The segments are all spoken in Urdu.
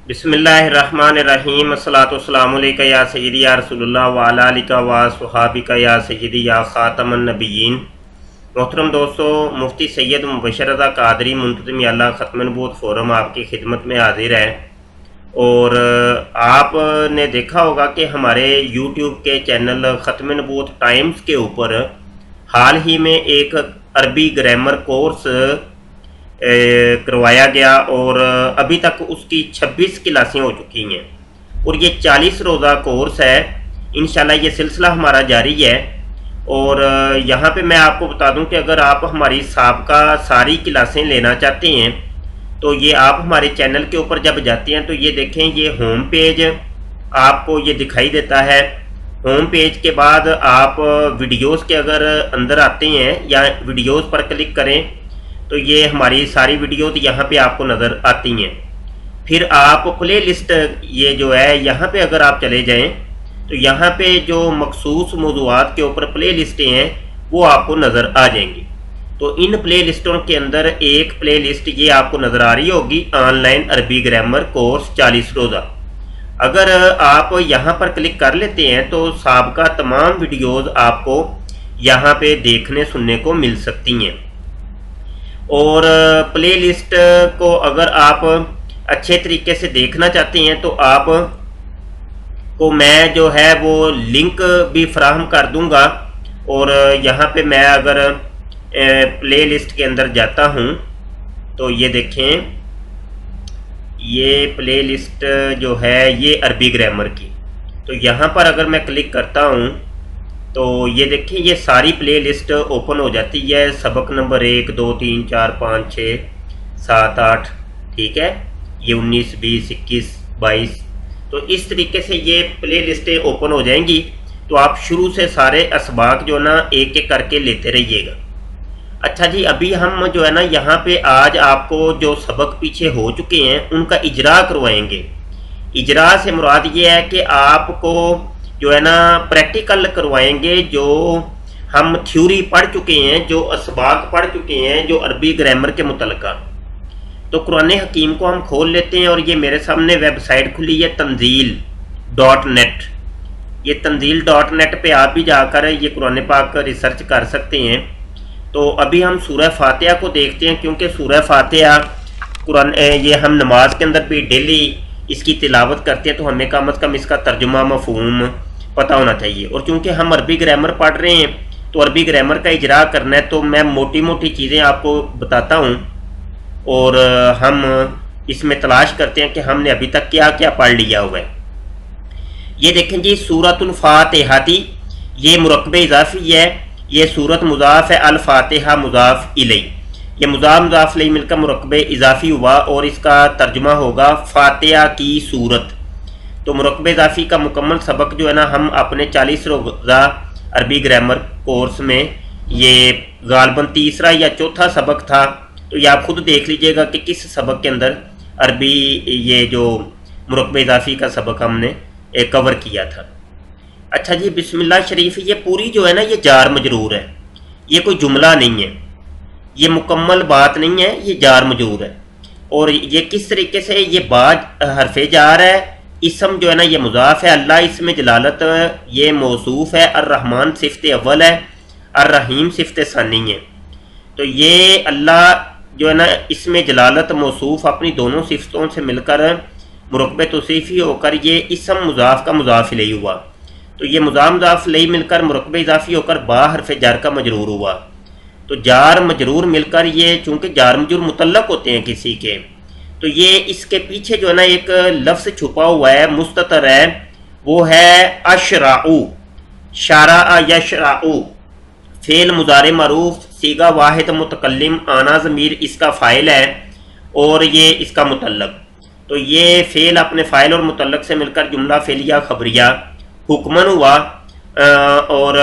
بسم اللہ الرحمن الرحیم الصلاۃ والسلام علیکہ یا سیدی یا رسول اللہ وعلی آلہ و صحابہ یا سیدی یا خاتم النبیین۔ محترم دوستو، مفتی سید مبشر رضا قادری منتظم اللہ ختم نبوت فورم آپ کی خدمت میں حاضر ہے۔ اور آپ نے دیکھا ہوگا کہ ہمارے یوٹیوب کے چینل ختم نبوت ٹائمز کے اوپر حال ہی میں ایک عربی گرامر کورس کروایا گیا اور ابھی تک اس کی 26 کلاسیں ہو چکی ہیں اور یہ 40 روزہ کورس ہے۔ انشاءاللہ یہ سلسلہ ہمارا جاری ہے۔ اور یہاں پہ میں آپ کو بتا دوں کہ اگر آپ ہماری سابقہ ساری کلاسیں لینا چاہتے ہیں تو یہ آپ ہمارے چینل کے اوپر جب جاتے ہیں تو یہ دیکھیں، یہ ہوم پیج آپ کو یہ دکھائی دیتا ہے۔ ہوم پیج کے بعد آپ ویڈیوز کے اگر اندر آتے ہیں یا ویڈیوز پر کلک کریں تو یہ ہماری ساری ویڈیوز یہاں پہ آپ کو نظر آتی ہیں۔ پھر آپ پلے لسٹ یہ جو ہے یہاں پہ اگر آپ چلے جائیں تو یہاں پہ جو مخصوص موضوعات کے اوپر پلے لسٹیں ہیں وہ آپ کو نظر آ جائیں گی۔ تو ان پلے لسٹوں کے اندر ایک پلے لسٹ یہ آپ کو نظر آ رہی ہوگی، آن لائن عربی گرامر کورس 40 روزہ۔ اگر آپ یہاں پر کلک کر لیتے ہیں تو سابقہ تمام ویڈیوز آپ کو یہاں پہ دیکھنے سننے کو مل سکتی ہیں۔ اور پلے لسٹ کو اگر آپ اچھے طریقے سے دیکھنا چاہتے ہیں تو آپ کو میں جو ہے وہ لنک بھی فراہم کر دوں گا۔ اور یہاں پہ میں اگر پلے لسٹ کے اندر جاتا ہوں تو یہ دیکھیں، یہ پلے لسٹ جو ہے یہ عربی گرامر کی، تو یہاں پر اگر میں کلک کرتا ہوں تو یہ دیکھیں یہ ساری پلے لسٹ اوپن ہو جاتی ہے۔ سبق نمبر 1 2 3 4 5 6 7 8، ٹھیک ہے، یہ 19 20 21 22، تو اس طریقے سے یہ پلے لسٹیں اوپن ہو جائیں گی۔ تو آپ شروع سے سارے اسباق جو نا ایک ایک کر کے لیتے رہیے گا۔ اچھا جی، ابھی ہم جو ہے نا یہاں پہ آج آپ کو جو سبق پیچھے ہو چکے ہیں ان کا اجرا کروائیں گے۔ اجرا سے مراد یہ ہے کہ آپ کو جو ہے نا پریکٹیکل کروائیں گے، جو ہم تھیوری پڑھ چکے ہیں، جو اسباق پڑھ چکے ہیں جو عربی گرامر کے متعلقہ۔ تو قرآن حکیم کو ہم کھول لیتے ہیں اور یہ میرے سامنے ویب سائٹ کھلی ہے تنزیل.net۔ یہ تنزیل.net پہ آپ بھی جا کر یہ قرآن پاک ریسرچ کر سکتے ہیں۔ تو ابھی ہم سورہ فاتحہ کو دیکھتے ہیں، کیونکہ سورہ فاتحہ قرآن یہ ہم نماز کے اندر بھی ڈیلی اس کی تلاوت کرتے ہیں، تو ہمیں کم از کم اس کا ترجمہ مفہوم پتہ ہونا چاہیے۔ اور چونکہ ہم عربی گرامر پڑھ رہے ہیں تو عربی گرامر کا اجرا کرنا ہے، تو میں موٹی موٹی چیزیں آپ کو بتاتا ہوں اور ہم اس میں تلاش کرتے ہیں کہ ہم نے ابھی تک کیا کیا پڑھ لیا ہوا ہے۔ یہ دیکھیں جی، سورۃ الفاتحہ تھی، یہ مرکب اضافی ہے، یہ سورت مضاف ہے، الفاتحہ مضاف الیہ، یہ مضاف الیہ مل کر مرکب اضافی ہوا اور اس کا ترجمہ ہوگا فاتحہ کی سورت۔ تو مرکب اضافی کا مکمل سبق جو ہے نا ہم اپنے 40 روزہ عربی گرامر کورس میں، یہ غالباً تیسرا یا چوتھا سبق تھا، تو یہ آپ خود دیکھ لیجئے گا کہ کس سبق کے اندر عربی یہ جو مرکب اضافی کا سبق ہم نے کور کیا تھا۔ اچھا جی، بسم اللہ شریف، یہ پوری جو ہے نا یہ جار مجرور ہے، یہ کوئی جملہ نہیں ہے، یہ مکمل بات نہیں ہے، یہ جار مجرور ہے۔ اور یہ کس طریقے سے، یہ بعد حرف جار ہے، اسم جو ہے نا یہ مضاف ہے، اللہ اسم جلالت یہ موصوف ہے، الرحمن صفت اول ہے، الرحیم صفت ثانی ہے۔ تو یہ اللہ جو ہے نا اسم جلالت موصوف اپنی دونوں صفتوں سے مل کر مرکب توصیفی ہو کر یہ اسم مضاف کا مضاف الیہ ہوا۔ تو یہ مضاف الیہ مل کر مرکب اضافی ہو کر با حرف جار کا مجرور ہوا۔ تو جار مجرور مل کر یہ چونکہ جار مجرور متعلق ہوتے ہیں کسی کے، تو یہ اس کے پیچھے جو ہے نا ایک لفظ چھپا ہوا ہے، مستتر ہے، وہ ہے اشرعو، شرع یشرعو، فعل مضارع معروف، صیغہ واحد متکلم، آنا ضمیر اس کا فاعل ہے اور یہ اس کا متعلق۔ تو یہ فعل اپنے فاعل اور متعلق سے مل کر جملہ فعلیہ خبریہ حکمن ہوا، اور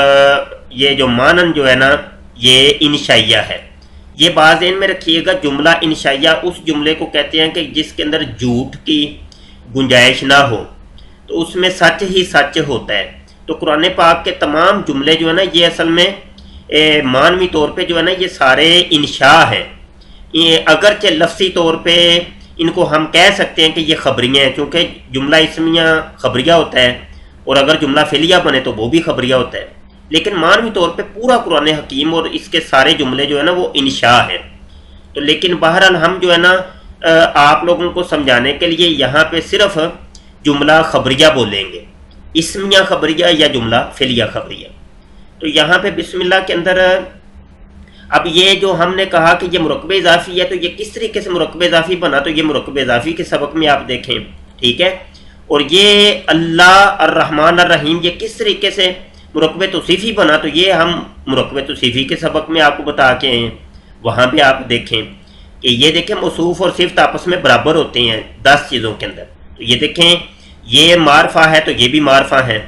یہ جو مانن جو ہے نا یہ انشائیہ ہے۔ یہ بات ذہن میں رکھیے گا، جملہ انشائیہ اس جملے کو کہتے ہیں کہ جس کے اندر جھوٹ کی گنجائش نہ ہو، تو اس میں سچ ہی سچ ہوتا ہے۔ تو قرآن پاک کے تمام جملے جو ہے نا یہ اصل میں معنوی طور پہ جو ہے نا یہ سارے انشاء ہیں، اگرچہ لفظی طور پہ ان کو ہم کہہ سکتے ہیں کہ یہ خبریہ ہیں، چونکہ جملہ اسمیہ خبریہ ہوتا ہے اور اگر جملہ فعلیہ بنے تو وہ بھی خبریہ ہوتا ہے، لیکن معنوی طور پہ پورا قرآن حکیم اور اس کے سارے جملے جو ہے نا وہ انشاء ہیں۔ تو لیکن بہرحال ہم جو ہے نا آپ لوگوں کو سمجھانے کے لیے یہاں پہ صرف جملہ خبریہ بولیں گے، اسمیہ خبریہ یا جملہ فعلیہ خبریہ۔ تو یہاں پہ بسم اللہ کے اندر اب یہ جو ہم نے کہا کہ یہ مرکب اضافی ہے، تو یہ کس طریقے سے مرکب اضافی بنا، تو یہ مرکب اضافی کے سبق میں آپ دیکھیں، ٹھیک ہے۔ اور یہ اللہ الرحمن الرحیم یہ کس طریقے سے مرکب توصیفی بنا، تو یہ ہم مرکب توصیفی کے سبق میں آپ کو بتا کے ہیں، وہاں پہ آپ دیکھیں کہ یہ دیکھیں موصوف اور صفت آپس میں برابر ہوتے ہیں 10 چیزوں کے اندر۔ تو یہ دیکھیں یہ معرفہ ہے تو یہ بھی معرفہ ہے،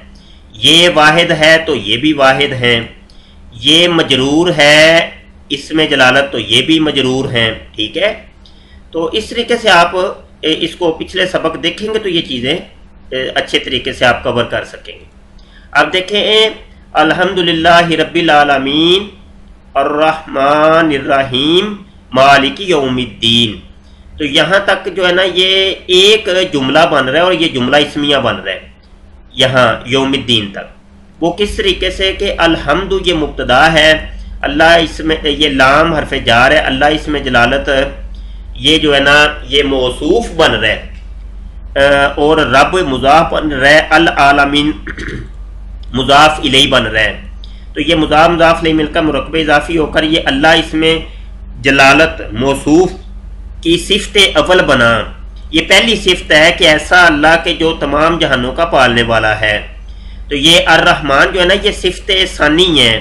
یہ واحد ہے تو یہ بھی واحد ہیں، یہ مجرور ہے اس میں جلالت تو یہ بھی مجرور ہیں، ٹھیک ہے۔ تو اس طریقے سے آپ اس کو پچھلے سبق دیکھیں گے تو یہ چیزیں اچھے طریقے سے آپ کور کر سکیں گے۔ اب دیکھیں الحمدللہ رب العالمین الرحمن الرحیم مالک یوم الدین، تو یہاں تک جو ہے نا یہ ایک جملہ بن رہا ہے اور یہ جملہ اسمیہ بن رہا ہے یہاں یوم الدین تک۔ وہ کس طریقے سے کہ الحمد یہ مبتدا ہے، اللہ اس میں یہ لام حرف جار ہے، اللہ اس میں جلالت یہ جو ہے نا یہ موصوف بن رہا ہے اور رب مضاف بن رہا ہے، العالمین مضاف الیہ بن رہا ہے۔ تو یہ مضاف مضاف الیہ مل کر مرکب اضافی ہو کر یہ اللہ اس میں جلالت موصوف کی صفت اول بنا۔ یہ پہلی صفت ہے کہ ایسا اللہ کے جو تمام جہانوں کا پالنے والا ہے۔ تو یہ الرحمن جو ہے نا یہ صفت ثانی ہے،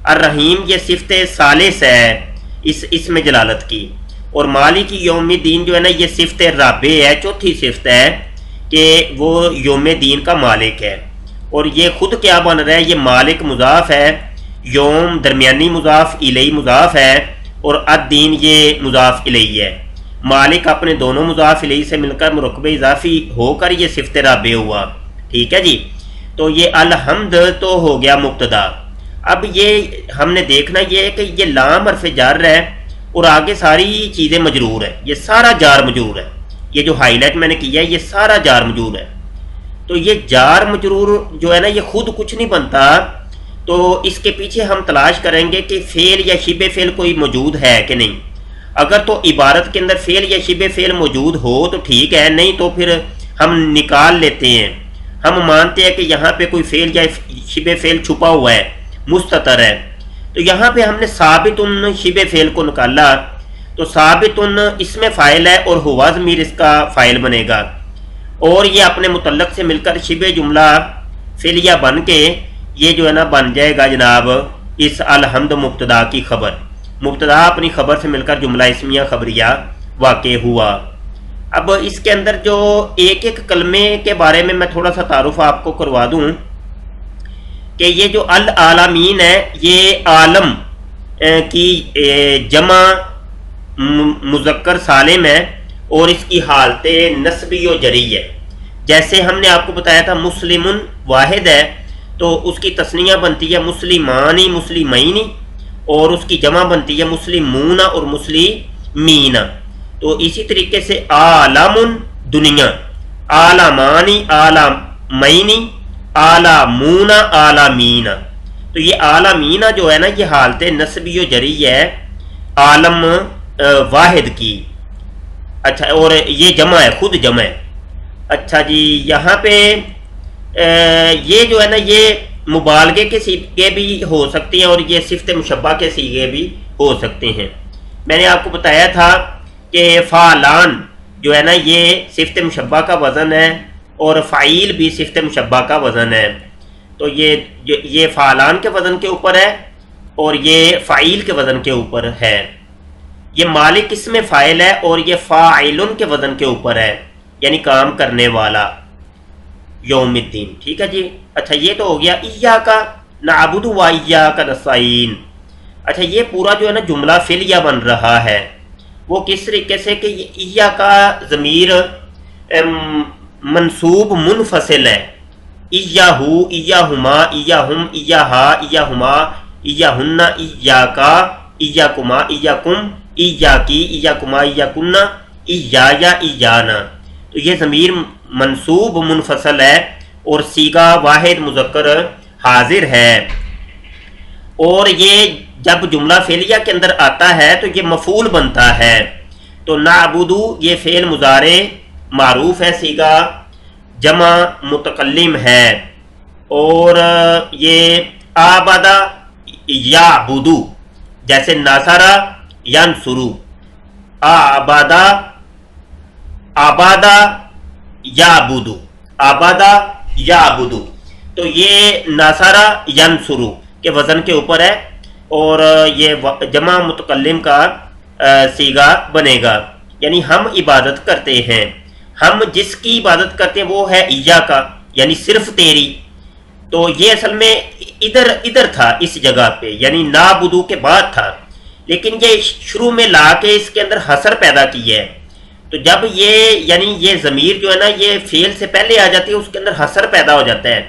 الرحیم یہ صفت ثالث ہے اس میں جلالت کی، اور مالک یوم دین جو ہے نا یہ صفت رابع ہے، چوتھی صفت ہے کہ وہ یوم دین کا مالک ہے۔ اور یہ خود کیا بن رہا ہے، یہ مالک مضاف ہے، یوم درمیانی مضاف الیہ مضاف ہے، اور الدین یہ مضاف الیہ ہے۔ مالک اپنے دونوں مضاف الیہ سے مل کر مرکب اضافی ہو کر یہ صفت رابع ہوا، ٹھیک ہے جی۔ تو یہ الحمد تو ہو گیا مبتدا۔ اب یہ ہم نے دیکھنا یہ ہے کہ یہ لام حرف جار ہے اور آگے ساری چیزیں مجرور ہے، یہ سارا جار مجرور ہے، یہ جو ہائی لائٹ میں نے کیا ہے یہ سارا جار مجرور ہے۔ تو یہ جار مجرور جو ہے نا یہ خود کچھ نہیں بنتا، تو اس کے پیچھے ہم تلاش کریں گے کہ فعل یا شبہ فعل کوئی موجود ہے کہ نہیں۔ اگر تو عبارت کے اندر فعل یا شبہ فعل موجود ہو تو ٹھیک ہے، نہیں تو پھر ہم نکال لیتے ہیں، ہم مانتے ہیں کہ یہاں پہ کوئی فعل یا شبہ فعل چھپا ہوا ہے، مستتر ہے۔ تو یہاں پہ ہم نے ثابت شبہ فعل کو نکالا، تو ثابت اس میں فاعل ہے اور ہوا ضمیر اس کا فاعل بنے گا، اور یہ اپنے متعلق سے مل کر شبہ جملہ فعلیہ بن کے یہ جو ہے نا بن جائے گا جناب اس الحمد مبتدا کی خبر۔ مبتدا اپنی خبر سے مل کر جملہ اسمیہ خبریہ واقع ہوا۔ اب اس کے اندر جو ایک ایک کلمے کے بارے میں میں تھوڑا سا تعارف آپ کو کروا دوں کہ یہ جو العالمین ہے یہ عالم کی جمع مذکر سالم ہے اور اس کی حالت نسبی و جری ہے۔ جیسے ہم نے آپ کو بتایا تھا مسلمن واحد ہے تو اس کی تثنیہ بنتی ہے مسلمانی مسلمینی، اور اس کی جمع بنتی ہے مسلمون اور مسلمین۔ تو اسی طریقے سے عالم دنیا، عالمانی عالمینی، عالمون عالمین۔ تو یہ عالمین جو ہے نا یہ حالت نسبی و جری ہے عالم واحد کی۔ اچھا، اور یہ جمع ہے، خود جمع ہے۔ اچھا جی، یہاں پہ یہ جو ہے نا یہ مبالغے کے سیغے بھی ہو سکتے ہیں اور یہ صفت مشبہ کے سیغے بھی ہو سکتے ہیں۔ میں نے آپ کو بتایا تھا کہ فعلان جو ہے نا یہ صفت مشبہ کا وزن ہے اور فعیل بھی صفت مشبہ کا وزن ہے۔ تو یہ فعلان کے وزن کے اوپر ہے اور یہ فعیل کے وزن کے اوپر ہے۔ یہ مالک اس میں فاعل ہے اور یہ فاعلن کے وزن کے اوپر ہے، یعنی کام کرنے والا، یوم الدین، ٹھیک ہے جی۔ اچھا، یہ تو ہو گیا ایاک نعبد و ایاک نستعین۔ اچھا، یہ پورا جو ہے نا جملہ فعلیہ بن رہا ہے، وہ کس طریقے سے کہ ایاک ضمیر منصوب منفصل ہے، ایاہو ایاہما ایاہم ایاہا ایاہما ایاہن ایاکا ایاکما ایاکم ایاکی ایاکما ایاکن ایا یا ایانا، تو یہ ضمیر منصوب منفصل ہے اور صیغہ واحد مذکر حاضر ہے، اور یہ جب جملہ فعلیہ کے اندر آتا ہے تو یہ مفعول بنتا ہے۔ تو نعبدو یہ فعل مضارع معروف ہے، صیغہ جمع متکلم ہے، اور یہ آبادہ یعبدو جیسے ناصرہ ینصرو، آبادہ آبادہ یعبدو، آبادہ یعبدو، تو یہ ناصرہ ینصرو کے وزن کے اوپر ہے، اور یہ جمع متکلم کا صیغہ بنے گا، یعنی ہم عبادت کرتے ہیں، ہم جس کی عبادت کرتے ہیں وہ ہے ایا کا، یعنی صرف تیری۔ تو یہ اصل میں ادھر تھا اس جگہ پہ، یعنی نعبدو کے بعد تھا، لیکن یہ شروع میں لا کے اس کے اندر حصر پیدا کی ہے۔ تو جب یہ ضمیر جو ہے نا یہ فعل سے پہلے آ جاتی ہے، اس کے اندر حصر پیدا ہو جاتا ہے۔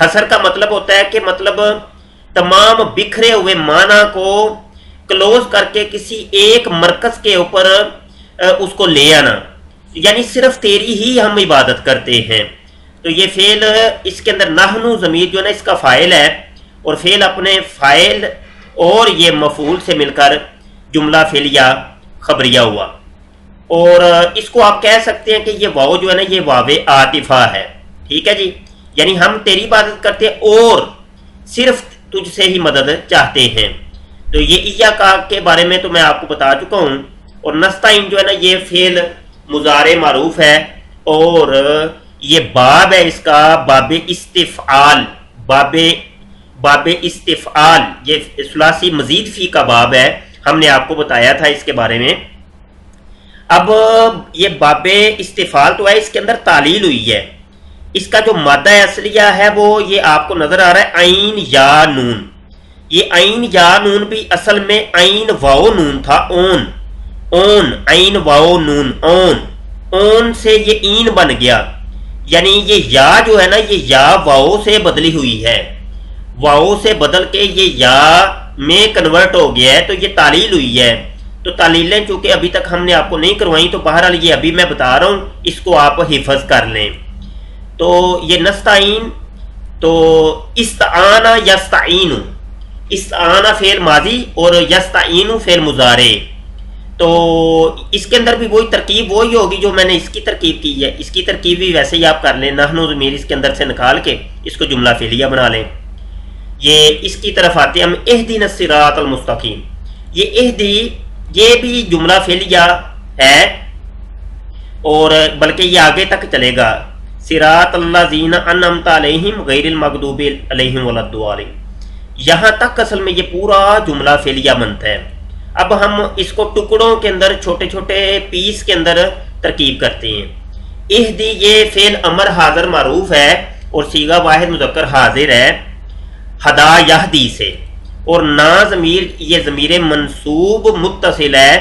حصر کا مطلب ہوتا ہے کہ مطلب تمام بکھرے ہوئے معنی کو کلوز کر کے کسی ایک مرکز کے اوپر اس کو لے آنا، یعنی صرف تیری ہی ہم عبادت کرتے ہیں۔ تو یہ فعل اس کے اندر نحنو ضمیر جو ہے نا اس کا فاعل ہے، اور فعل اپنے فاعل اور یہ مفعول سے مل کر جملہ فعلیہ خبریہ ہوا، اور اس کو آپ کہہ سکتے ہیں کہ یہ واو جو ہے نا یہ واو عاطفہ ہے، ٹھیک ہے جی، یعنی ہم تیری عبادت کرتے ہیں اور صرف تجھ سے ہی مدد چاہتے ہیں۔ تو یہ ایا کا کے بارے میں تو میں آپ کو بتا چکا ہوں، اور نستعین جو ہے نا یہ فعل مضارع معروف ہے، اور یہ باب ہے اس کا باب استفعال، باب استفعال، یہ ثلاثی مزید فی کا باب ہے، ہم نے آپ کو بتایا تھا اس کے بارے میں۔ اب یہ باب استفعال تو ہے، اس کے اندر تعلیل ہوئی ہے، اس کا جو مادہ اصلیہ ہے وہ یہ آپ کو نظر آ رہا ہے عین یا نون، یہ عین یا نون بھی اصل میں عین واو نون تھا، اون عین واو نون، اون سے یہ این بن گیا، یعنی یہ یا جو ہے نا یہ یا واو سے بدلی ہوئی ہے، واو سے بدل کے یہ یا میں کنورٹ ہو گیا ہے، تو یہ تعلیل ہوئی ہے۔ تو تعلیلیں چونکہ ابھی تک ہم نے آپ کو نہیں کروائیں، تو بہرحال یہ ابھی میں بتا رہا ہوں، اس کو آپ حفظ کر لیں۔ تو یہ نستعین، تو استعانہ یستعین، استعانہ فعل ماضی اور یستعین فعل مضارع، تو اس کے اندر بھی وہی ترکیب وہی ہوگی جو میں نے اس کی ترکیب کی ہے، اس کی ترکیب بھی ویسے ہی آپ کر لیں، نحنو ضمیر اس کے اندر سے نکال کے اس کو جملہ فعلیہ بنا لیں۔ یہ اس کی طرف آتے ہیں ہم، اہدنا الصراط المستقیم، یہ اہدی یہ بھی جملہ فعلیہ ہے، اور بلکہ یہ آگے تک چلے گا، صراط الذین انعمت علیہم غیر المغضوب علیہم ولا الضالین، یہاں تک اصل میں یہ پورا جملہ فعلیہ بنتا ہے۔ اب ہم اس کو ٹکڑوں کے اندر چھوٹے چھوٹے پیس کے اندر ترکیب کرتے ہیں۔ اہدی یہ فعل امر حاضر معروف ہے اور صیغہ واحد مذکر حاضر ہے ہدا یہدی سے، اور نا ضمیر یہ ضمیر منصوب متصل ہے،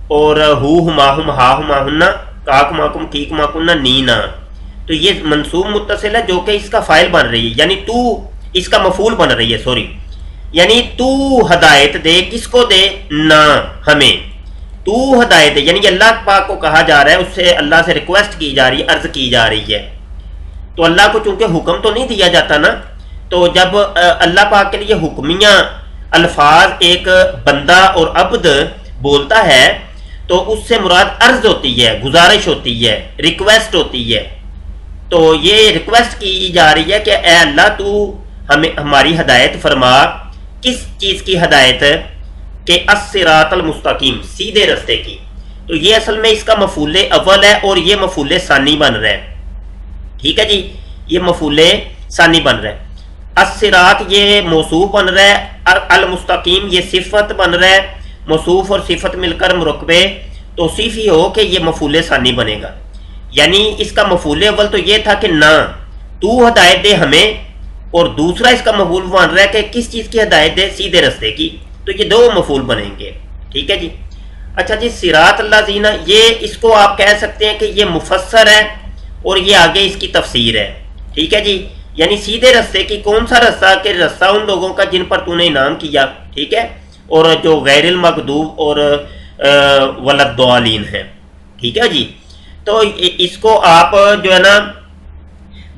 اور ہو ہما ہم ہا ہما ہننا کاک ماکم کیک ماکنہ نینا، تو یہ منصوب متصل ہے جو کہ اس کا فاعل بن رہی ہے، یعنی تو اس کا مفعول بن رہی ہے، سوری، یعنی تو ہدایت دے، کس کو دے؟ نہ ہمیں، تو ہدایت دے، یعنی اللہ پاک کو کہا جا رہا ہے، اس سے اللہ سے ریکویسٹ کی جا رہی ہے، عرض کی جا رہی ہے۔ تو اللہ کو چونکہ حکم تو نہیں دیا جاتا نا، تو جب اللہ پاک کے لیے حکمیہ الفاظ ایک بندہ اور عبد بولتا ہے تو اس سے مراد عرض ہوتی ہے، گزارش ہوتی ہے، ریکویسٹ ہوتی ہے۔ تو یہ ریکویسٹ کی جا رہی ہے کہ اے اللہ تو ہمیں ہماری ہدایت فرما، کس چیز کی ہدایت؟ کہ الصراط المستقیم، سیدھے رستے کی۔ تو یہ اصل میں اس کا مفعول اول ہے اور یہ مفعول ثانی بن رہا ہے، ٹھیک ہے جی، یہ مفعول ثانی بن رہا ہے۔ الصراط یہ موصوف بن رہا ہے، المستقیم یہ صفت بن رہا ہے، موصوف اور صفت مل کر مرکبے توصیفی ہو کہ یہ مفعول ثانی بنے گا، یعنی اس کا مفعول اول تو یہ تھا کہ نہ تو ہدایت دے ہمیں، اور دوسرا اس کا مفعول بن رہا ہے کہ کس چیز کی ہدایت دے؟ سیدھے رستے کی، تو یہ دو مفعول بنیں گے، ٹھیک ہے جی۔ اچھا جی، صراط الذین، یہ اس کو آپ کہہ سکتے ہیں کہ یہ مفسر ہے اور یہ آگے اس کی تفسیر ہے، ٹھیک ہے جی، یعنی سیدھے رستے کی، کون سا رستہ؟ کہ رستہ ان لوگوں کا جن پر تو نے انعام کیا، ٹھیک ہے، اور جو غیر المغضوب اور ولا الضالین ہیں۔ ٹھیک ہے جی. تو اس کو آپ جو ہے نا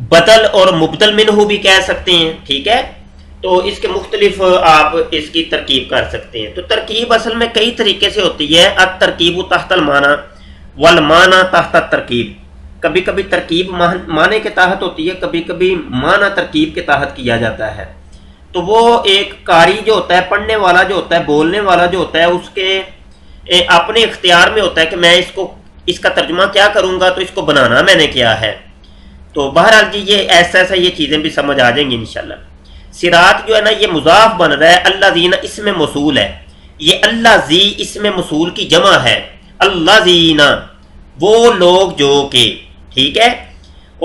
بدل اور مبدل منہ بھی کہہ سکتے ہیں. ٹھیک ہے, تو اس کے مختلف آپ اس کی ترکیب کر سکتے ہیں. تو ترکیب اصل میں کئی طریقے سے ہوتی ہے. الترکیب تحت المعنی والمعنی تحت الترکیب. کبھی کبھی ترکیب معنی کے تحت ہوتی ہے, کبھی کبھی معنی ترکیب کے تحت کیا جاتا ہے. تو وہ ایک قاری جو ہوتا ہے, پڑھنے والا جو ہوتا ہے, بولنے والا جو ہوتا ہے, اس کے اپنے اختیار میں ہوتا ہے کہ میں اس کا ترجمہ کیا کروں گا, تو اس کو بنانا میں نے کیا ہے. تو بہرحال جی یہ ایسا یہ چیزیں بھی سمجھ آ جائیں گی انشاءاللہ. صراط جو ہے نا یہ مضاف بن رہا ہے, اللہ زین اسم موصول ہے. یہ اللہ زی اسم موصول کی جمع ہے. اللہ زینا وہ لوگ جو کہ, ٹھیک ہے,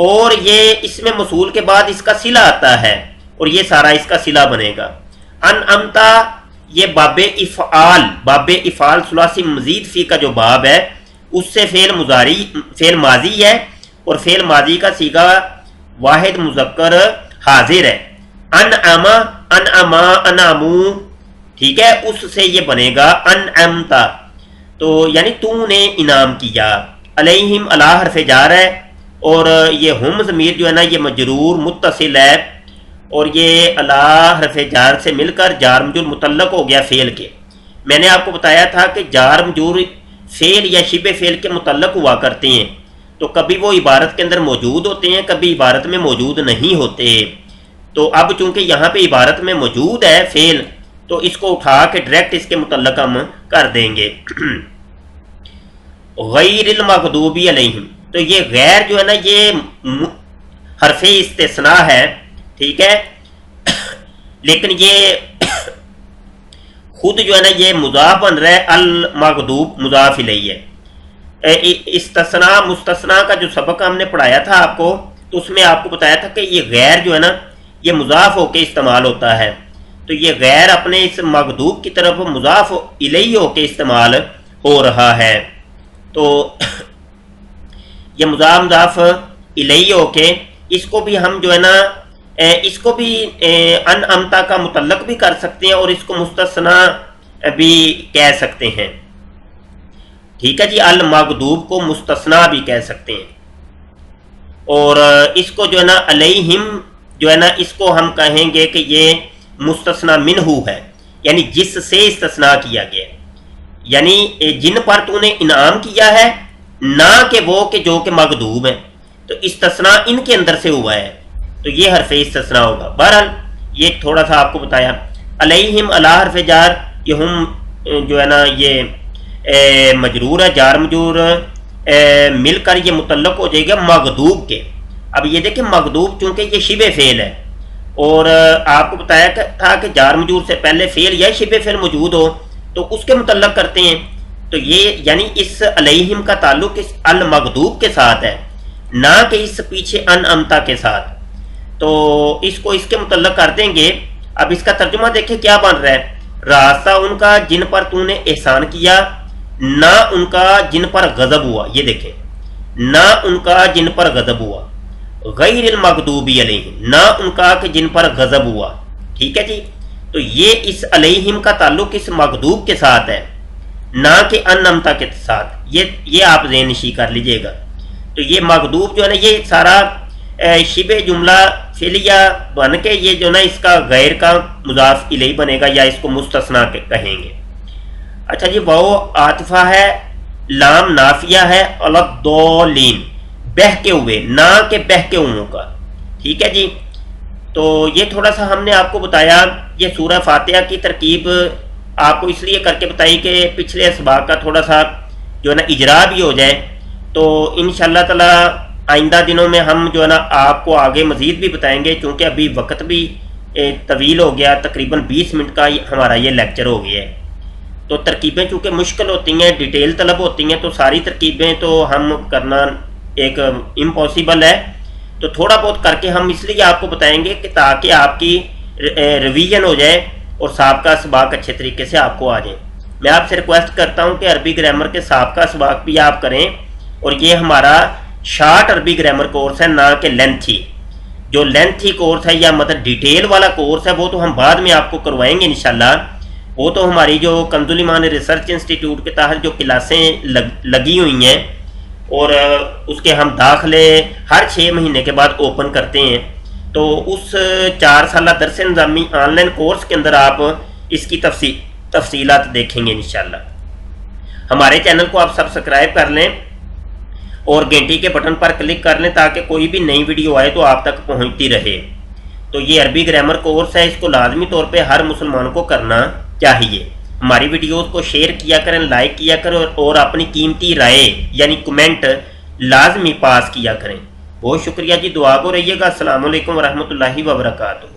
اور یہ اسم موصول کے بعد اس کا صلہ آتا ہے, اور یہ سارا اس کا صلہ بنے گا. انعمتا یہ باب افعال ثلاثی مزید فی کا جو باب ہے, اس سے فعل ماضی ہے, اور فعل ماضی کا صیغہ واحد مذکر حاضر ہے. انعما انعمو, ٹھیک ہے, اس سے یہ بنے گا انعمتا, تو یعنی تو نے انعام کیا. علیہم علی حرف جار ہے, اور یہ ہم ضمیر جو ہے نا یہ مجرور متصل ہے, اور یہ علی حرف جار سے مل کر جار مجرور متعلق ہو گیا فعل کے. میں نے آپ کو بتایا تھا کہ جار مجرور فعل یا شبہ فعل کے متعلق ہوا کرتے ہیں, تو کبھی وہ عبارت کے اندر موجود ہوتے ہیں, کبھی عبارت میں موجود نہیں ہوتے. تو اب چونکہ یہاں پہ عبارت میں موجود ہے فعل, تو اس کو اٹھا کے ڈائریکٹ اس کے متعلق ہم کر دیں گے. غیر المغضوب علیہم, تو یہ غیر جو ہے نا یہ حرف استثناء ہے, ٹھیک ہے, لیکن یہ خود جو ہے نا یہ مضاف بن رہا ہے. المغضوب مضاف الیہ ہے. استثناء مستثناء کا جو سبق ہم نے پڑھایا تھا آپ کو, تو اس میں آپ کو بتایا تھا کہ یہ غیر جو ہے نا یہ مضاف ہو کے استعمال ہوتا ہے. تو یہ غیر اپنے اس مغضوب کی طرف مضاف الیہ ہو کے استعمال ہو رہا ہے. تو یہ مضاف الیہ ہو کے اس کو بھی ہم جو ہے نا اس کو بھی انعمتا کا متعلق بھی کر سکتے ہیں, اور اس کو مستثنا بھی کہہ سکتے ہیں. ٹھیک ہے جی, المغضوب کو مستثنا بھی کہہ سکتے ہیں. اور اس کو جو ہے نا علیہم جو ہے نا اس کو ہم کہیں گے کہ یہ مستثنا منہ ہے, یعنی جس سے استثناء کیا گیا, یعنی جن پر تو نے انعام کیا ہے, نہ کہ وہ کہ جو کہ مغضوب ہیں. تو استثناء ان کے اندر سے ہوا ہے, تو یہ حرف استثناء ہوگا. بہرحال یہ تھوڑا سا آپ کو بتایا. علیہم علی حرف جار, یہ ہم جو ہے نا یہ مجرور ہے, جار مجرور مل کر یہ متعلق ہو جائے گا مغضوب کے. اب یہ دیکھیں مغضوب چونکہ یہ شبہ فعل ہے, اور آپ کو بتایا تھا کہ جار مجرور سے پہلے فعل یا شبہ فعل موجود ہو تو اس کے متعلق کرتے ہیں. تو یہ یعنی اس علیہم کا تعلق اس المغضوب کے ساتھ ہے, نہ کہ اس پیچھے انعمتا کے ساتھ. تو اس کو اس کے متعلق کر دیں گے. اب اس کا ترجمہ دیکھیں کیا بن رہا ہے. راستہ ان کا جن پر تو نے احسان کیا, نہ ان کا جن پر غضب ہوا. یہ دیکھیں, نہ ان کا جن پر غضب ہوا. غیر المغضوب علیہم, نہ ان کا کہ جن پر غضب ہوا. ٹھیک ہے جی, تو یہ اس علیہم کا تعلق اس مغضوب کے ساتھ ہے, نہ کہ انعمتا کے ساتھ. یہ آپ ذہن نشی کر لیجئے گا. تو یہ مغضوب جو ہے نا یہ سارا شبہ جملہ فعلیہ بن کے یہ جو نا اس کا غیر کا مضاف الیہ بنے گا, یا اس کو مستثنا کہیں گے. اچھا جی, واو عاطفہ ہے, لام نافیہ ہے, الضالین بہ کے ہوئے, نہ کہ بہ کے ہوئے کا. ٹھیک ہے جی, تو یہ تھوڑا سا ہم نے آپ کو بتایا. یہ سورہ فاتحہ کی ترکیب آپ کو اس لیے کر کے بتائی کہ پچھلے اسباق کا تھوڑا سا جو ہے نا اجرا بھی ہو جائے. تو انشاءاللہ تعالی آئندہ دنوں میں ہم جو ہے نا آپ کو آگے مزید بھی بتائیں گے, چونکہ ابھی وقت بھی طویل ہو گیا, تقریباً 20 منٹ کا ہمارا یہ لیکچر ہو گیا ہے. تو ترکیبیں چونکہ مشکل ہوتی ہیں, ڈیٹیل طلب ہوتی ہیں, تو ساری ترکیبیں تو ہم کرنا ایک امپاسبل ہے. تو تھوڑا بہت کر کے ہم اس لیے آپ کو بتائیں گے کہ تاکہ آپ کی ریویژن ہو جائے اور سابقہ اسباق اچھے طریقے سے آپ کو آ جائیں. میں آپ سے ریکویسٹ کرتا ہوں کہ عربی گرامر کے سابقہ اسباق بھی آپ کریں, اور یہ ہمارا شارٹ عربی گرامر کورس ہے, نہ کہ لینتھی. جو لینتھی کورس ہے یا مطلب ڈیٹیل والا کورس ہے وہ تو ہم بعد میں آپ کو کروائیں گے انشاءاللہ. وہ تو ہماری جو کنز الایمان ریسرچ انسٹیٹیوٹ کے تحت جو کلاسیں لگی ہوئی ہیں اور اس کے ہم داخلے ہر 6 مہینے کے بعد اوپن کرتے ہیں. تو اس 4 سالہ درس نظامی آن لائن کورس کے اندر آپ اس کی تفصیلات دیکھیں گے انشاءاللہ. ہمارے چینل کو آپ سبسکرائب کر لیں اور گھنٹی کے بٹن پر کلک کر لیں تاکہ کوئی بھی نئی ویڈیو آئے تو آپ تک پہنچتی رہے. تو یہ عربی گرامر کورس ہے، اس کو لازمی طور پہ ہر مسلمان کو کرنا چاہیے. ہماری ویڈیوز کو شیئر کیا کریں، لائک کیا کریں اور اپنی قیمتی رائے یعنی کمنٹ لازمی پاس کیا کریں. بہت شکریہ جی، دعا کو رہیے گا. السلام علیکم ورحمۃ اللہ وبرکاتہ.